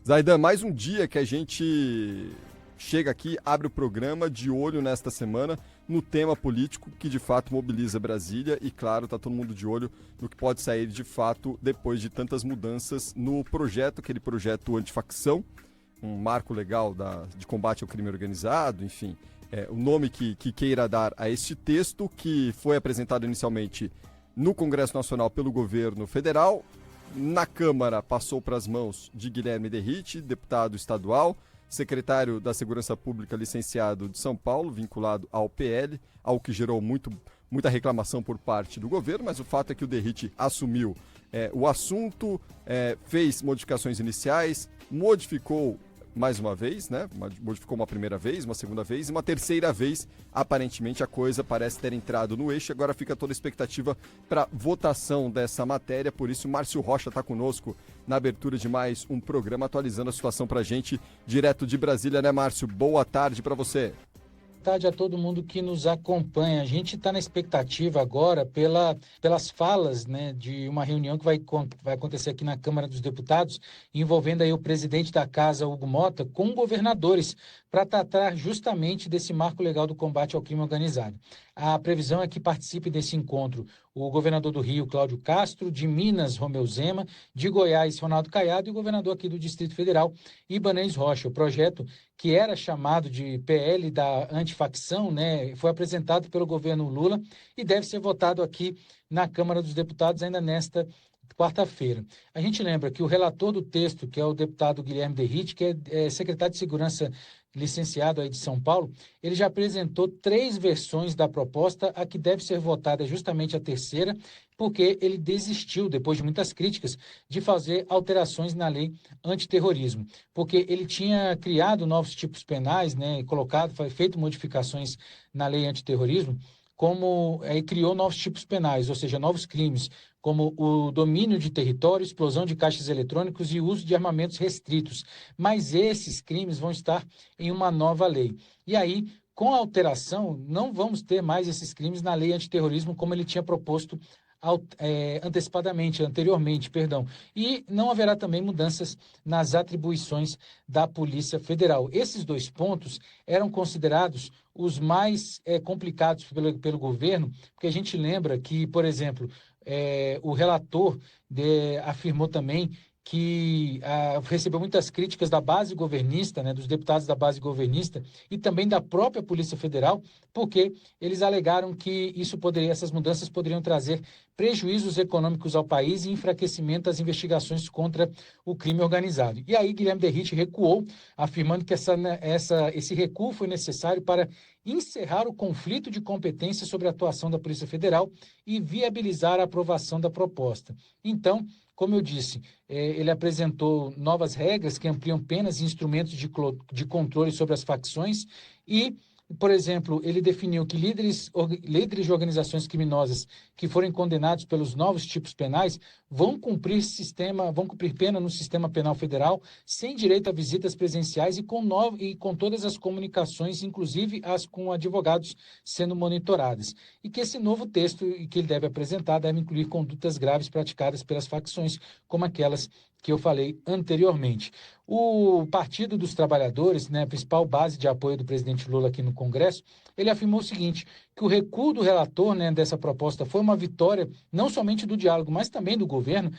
Zaidan, mais um dia que a gente chega aqui, abre o programa de olho nesta semana no tema político que de fato mobiliza Brasília e, claro, está todo mundo de olho no que pode sair de fato depois de tantas mudanças no projeto, aquele projeto antifacção, um marco legal de combate ao crime organizado, enfim, o nome que queira dar a este texto que foi apresentado inicialmente no Congresso Nacional pelo governo federal. Na Câmara passou para as mãos de Guilherme Derrite, deputado estadual, secretário da Segurança Pública licenciado de São Paulo, vinculado ao PL, algo que gerou muita reclamação por parte do governo, mas o fato é que o Derrite assumiu o assunto, fez modificações iniciais, modificou mais uma vez, né? Modificou uma primeira vez, uma segunda vez e uma terceira vez. Aparentemente a coisa parece ter entrado no eixo. Agora fica toda a expectativa para votação dessa matéria. Por isso, Márcio Rocha está conosco na abertura de mais um programa, atualizando a situação para a gente, direto de Brasília, né, Márcio? Boa tarde para você. Boa tarde a todo mundo que nos acompanha. A gente está na expectativa agora pelas falas, né, de uma reunião que vai acontecer aqui na Câmara dos Deputados, envolvendo aí o presidente da Casa, Hugo Mota, com governadores, para tratar justamente desse marco legal do combate ao crime organizado. A previsão é que participe desse encontro o governador do Rio, Cláudio Castro, de Minas, Romeu Zema, de Goiás, Ronaldo Caiado, e o governador aqui do Distrito Federal, Ibanez Rocha. O projeto, que era chamado de PL da antifacção, né, foi apresentado pelo governo Lula e deve ser votado aqui na Câmara dos Deputados ainda nesta quarta-feira. A gente lembra que o relator do texto, que é o deputado Guilherme Derrite, que é secretário de Segurança licenciado aí de São Paulo, ele já apresentou 3 versões da proposta. A que deve ser votada é justamente a terceira, porque ele desistiu, depois de muitas críticas, de fazer alterações na lei antiterrorismo, porque ele tinha criado novos tipos penais, né, feito modificações na lei antiterrorismo, como criou novos tipos penais, ou seja, novos crimes, como o domínio de território, explosão de caixas eletrônicos e uso de armamentos restritos. Mas esses crimes vão estar em uma nova lei. E aí, com a alteração, não vamos ter mais esses crimes na lei antiterrorismo como ele tinha proposto anteriormente, perdão. E não haverá também mudanças nas atribuições da Polícia Federal. Esses 2 pontos eram considerados os mais complicados pelo governo, porque a gente lembra que, por exemplo, o relator afirmou também que recebeu muitas críticas da base governista, né, dos deputados da base governista e também da própria Polícia Federal, porque eles alegaram que essas mudanças poderiam trazer prejuízos econômicos ao país e enfraquecimento das investigações contra o crime organizado. E aí Guilherme Derrite recuou, afirmando que esse recuo foi necessário para encerrar o conflito de competência sobre a atuação da Polícia Federal e viabilizar a aprovação da proposta. Então, como eu disse, ele apresentou novas regras que ampliam penas e instrumentos de controle sobre as facções e, por exemplo, ele definiu que líderes de organizações criminosas que forem condenados pelos novos tipos penais vão cumprir pena no sistema penal federal, sem direito a visitas presenciais e com todas as comunicações, inclusive as com advogados, sendo monitoradas. E que esse novo texto que ele deve apresentar deve incluir condutas graves praticadas pelas facções, como aquelas que eu falei anteriormente. O Partido dos Trabalhadores, né, a principal base de apoio do presidente Lula aqui no Congresso, ele afirmou o seguinte, que o recuo do relator, né, dessa proposta foi uma vitória não somente do diálogo, mas também do governo,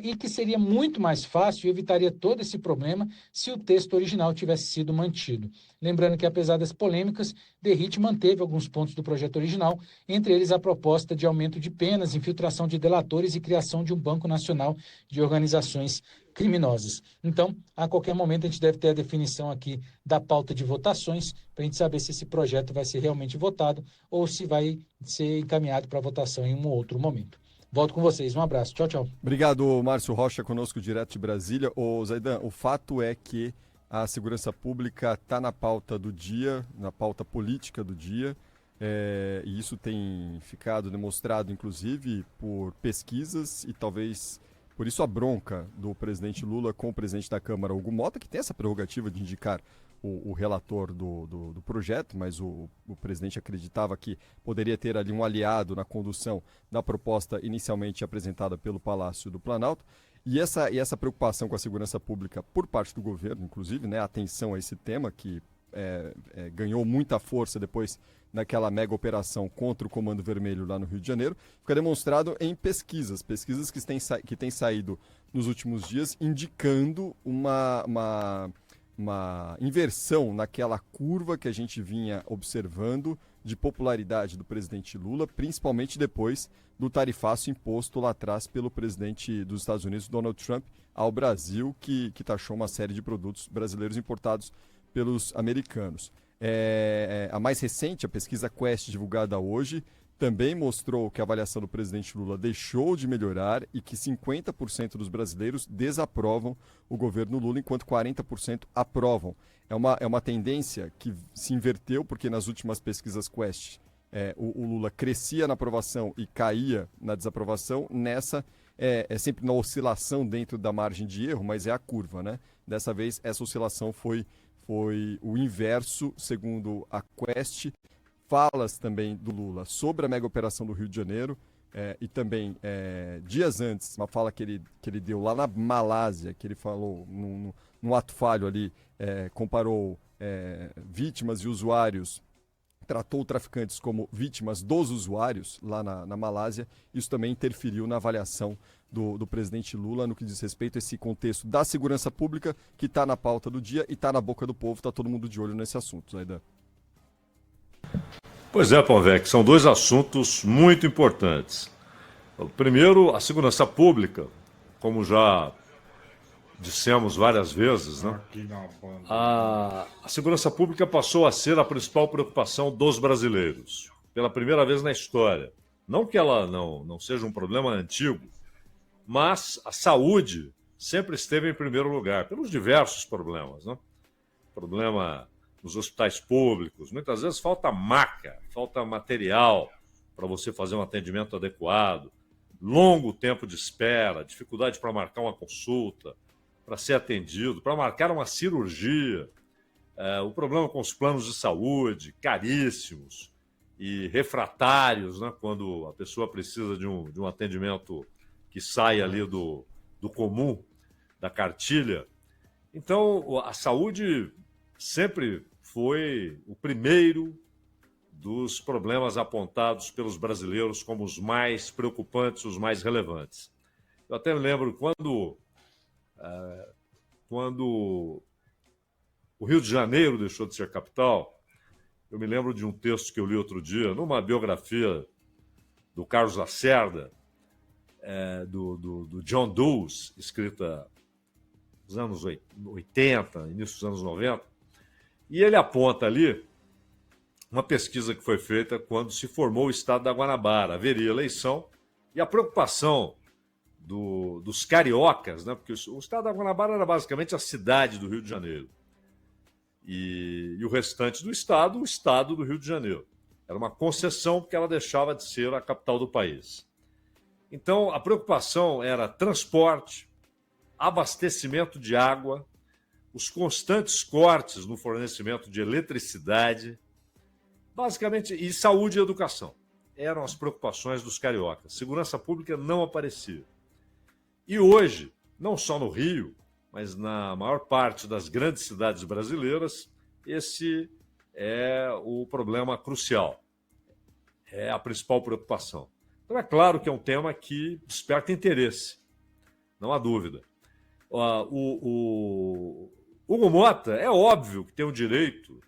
e que seria muito mais fácil e evitaria todo esse problema se o texto original tivesse sido mantido. Lembrando que, apesar das polêmicas, Derrite manteve alguns pontos do projeto original, entre eles a proposta de aumento de penas, infiltração de delatores e criação de um Banco Nacional de Organizações Criminosas. Então, a qualquer momento a gente deve ter a definição aqui da pauta de votações, para a gente saber se esse projeto vai ser realmente votado ou se vai ser encaminhado para votação em um outro momento. Volto com vocês. Um abraço. Tchau, tchau. Obrigado, Márcio Rocha, conosco direto de Brasília. Zaidan, o fato é que a segurança pública está na pauta do dia, na pauta política do dia, e isso tem ficado demonstrado, inclusive, por pesquisas e talvez por isso a bronca do presidente Lula com o presidente da Câmara, Hugo Mota, que tem essa prerrogativa de indicar o relator do projeto, mas o presidente acreditava que poderia ter ali um aliado na condução da proposta inicialmente apresentada pelo Palácio do Planalto. E essa preocupação com a segurança pública por parte do governo, inclusive, né, atenção a esse tema que ganhou muita força depois naquela mega operação contra o Comando Vermelho lá no Rio de Janeiro, fica demonstrado em pesquisas que têm saído nos últimos dias, indicando uma inversão naquela curva que a gente vinha observando de popularidade do presidente Lula, principalmente depois do tarifaço imposto lá atrás pelo presidente dos Estados Unidos, Donald Trump, ao Brasil, que taxou uma série de produtos brasileiros importados pelos americanos. A mais recente, a pesquisa Quest, divulgada hoje, também mostrou que a avaliação do presidente Lula deixou de melhorar e que 50% dos brasileiros desaprovam o governo Lula, enquanto 40% aprovam. É uma tendência que se inverteu, porque nas últimas pesquisas Quest o Lula crescia na aprovação e caía na desaprovação. Nessa é sempre uma oscilação dentro da margem de erro, mas é a curva, né? Dessa vez essa oscilação foi o inverso, segundo a Quest. Falas também do Lula sobre a mega operação do Rio de Janeiro e também dias antes, uma fala que ele deu lá na Malásia, que ele falou num ato falho ali, comparou vítimas e usuários, tratou traficantes como vítimas dos usuários lá na Malásia. Isso também interferiu na avaliação do presidente Lula no que diz respeito a esse contexto da segurança pública que está na pauta do dia e está na boca do povo, está todo mundo de olho nesse assunto, Zaidan. Pois é, Pavec, são dois assuntos muito importantes. Primeiro, a segurança pública, como já dissemos várias vezes, né? A segurança pública passou a ser a principal preocupação dos brasileiros, pela primeira vez na história. Não que ela não seja um problema antigo, mas a saúde sempre esteve em primeiro lugar, pelos diversos problemas, né? Problema nos hospitais públicos, muitas vezes falta maca, falta material para você fazer um atendimento adequado, longo tempo de espera, dificuldade para marcar uma consulta, para ser atendido, para marcar uma cirurgia, o problema com os planos de saúde, caríssimos e refratários, né, quando a pessoa precisa de um atendimento que sai ali do comum, da cartilha. Então, a saúde sempre foi o primeiro dos problemas apontados pelos brasileiros como os mais preocupantes, os mais relevantes. Eu até me lembro quando o Rio de Janeiro deixou de ser capital, eu me lembro de um texto que eu li outro dia, numa biografia do Carlos Lacerda, do John Dewey, escrita nos anos 80, início dos anos 90, e ele aponta ali uma pesquisa que foi feita quando se formou o estado da Guanabara. Haveria eleição e a preocupação dos cariocas, né? Porque o estado da Guanabara era basicamente a cidade do Rio de Janeiro. E o restante do estado, o estado do Rio de Janeiro. Era uma concessão porque ela deixava de ser a capital do país. Então, a preocupação era transporte, abastecimento de água, os constantes cortes no fornecimento de eletricidade, basicamente, e saúde e educação. Eram as preocupações dos cariocas. Segurança pública não aparecia. E hoje, não só no Rio, mas na maior parte das grandes cidades brasileiras, esse é o problema crucial. É a principal preocupação. Então, é claro que é um tema que desperta interesse, não há dúvida. O Hugo Mota, é óbvio que tem o direito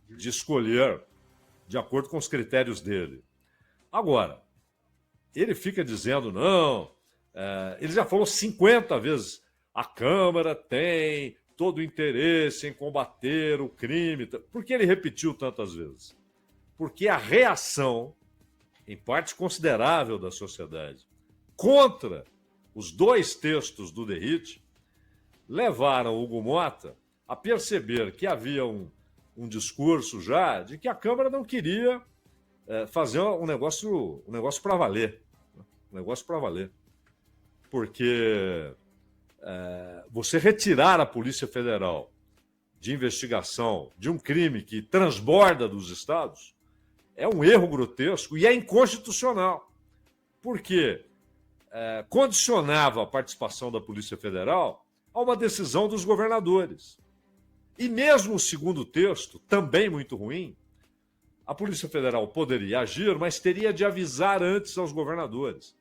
de escolher de acordo com os critérios dele. Agora, ele fica dizendo, não, ele já falou 50 vezes, a Câmara tem todo o interesse em combater o crime. Por que ele repetiu tantas vezes? Porque a reação, em parte considerável da sociedade, contra os dois textos do Derrite, levaram o Hugo Mota a perceber que havia um discurso já de que a Câmara não queria fazer um negócio para valer. Um negócio para valer. Porque você retirar a Polícia Federal de investigação de um crime que transborda dos estados é um erro grotesco e é inconstitucional. Por quê? condicionava a participação da Polícia Federal a uma decisão dos governadores. E mesmo o segundo texto, também muito ruim, a Polícia Federal poderia agir, mas teria de avisar antes aos governadores.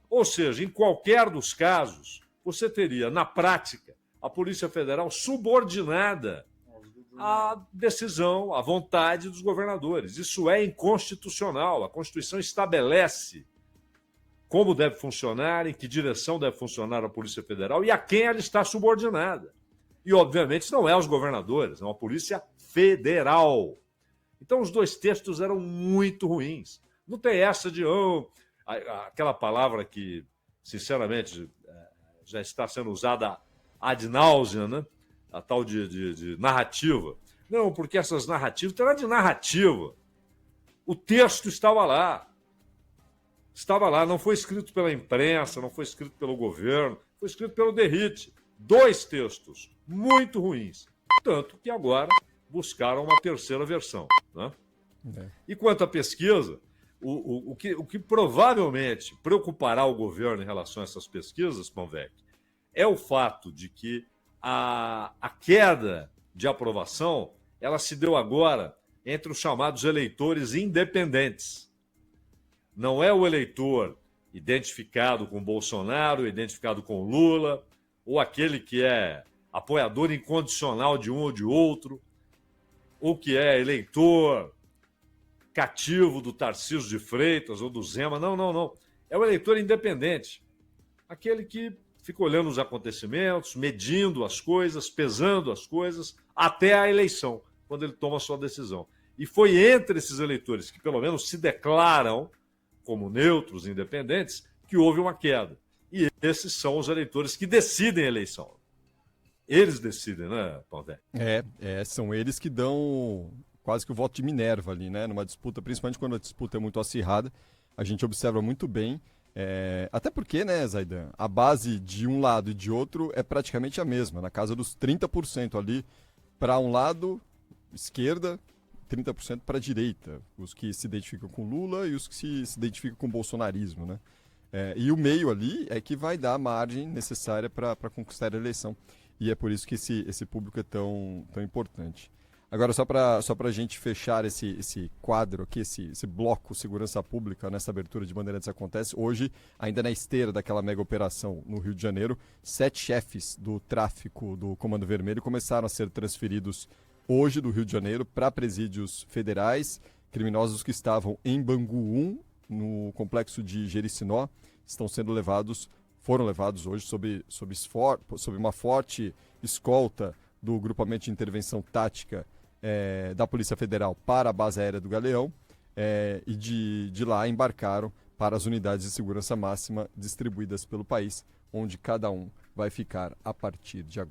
Ou seja, em qualquer dos casos, você teria, na prática, a Polícia Federal subordinada à decisão, à vontade dos governadores. Isso é inconstitucional. A Constituição estabelece como deve funcionar, em que direção deve funcionar a Polícia Federal e a quem ela está subordinada. E, obviamente, não é aos governadores, é uma Polícia Federal. Então, os dois textos eram muito ruins. Não tem essa de aquela palavra que, sinceramente, já está sendo usada ad nauseam, né? A tal de narrativa. Não, porque essas narrativas, não era de narrativa. O texto estava lá. Estava lá, não foi escrito pela imprensa, não foi escrito pelo governo, foi escrito pelo DERIT. Dois textos muito ruins. Tanto que agora buscaram uma terceira versão. Né? E quanto à pesquisa, o que provavelmente preocupará o governo em relação a essas pesquisas, Panvec, é o fato de que a queda de aprovação ela se deu agora entre os chamados eleitores independentes. Não é o eleitor identificado com Bolsonaro, identificado com Lula, ou aquele que é apoiador incondicional de um ou de outro, ou que é eleitor cativo do Tarcísio de Freitas ou do Zema. Não. É o eleitor independente. Aquele que fica olhando os acontecimentos, medindo as coisas, pesando as coisas, até a eleição, quando ele toma a sua decisão. E foi entre esses eleitores que, pelo menos, se declaram como neutros, independentes, que houve uma queda. E esses são os eleitores que decidem a eleição. Eles decidem, né, Pondé? São eles que dão quase que o voto de Minerva ali, né? Numa disputa, principalmente quando a disputa é muito acirrada, a gente observa muito bem. Até porque, né, Zaidan, a base de um lado e de outro é praticamente a mesma, na casa dos 30% ali para um lado, esquerda, 30% para a direita, os que se identificam com Lula e os que se identificam com o bolsonarismo, né? E o meio ali é que vai dar a margem necessária para conquistar a eleição. E é por isso que esse público é tão importante. Agora, só para a gente fechar esse quadro aqui, esse bloco Segurança Pública, nessa abertura de Bandeirantes Acontece, hoje, ainda na esteira daquela mega operação no Rio de Janeiro, 7 chefes do tráfico do Comando Vermelho começaram a ser transferidos hoje do Rio de Janeiro para presídios federais. Criminosos que estavam em Bangu 1, no complexo de Jericinó, foram levados hoje sob uma forte escolta do Grupamento de Intervenção Tática da Polícia Federal para a base aérea do Galeão, e de lá embarcaram para as unidades de segurança máxima distribuídas pelo país, onde cada um vai ficar a partir de agora.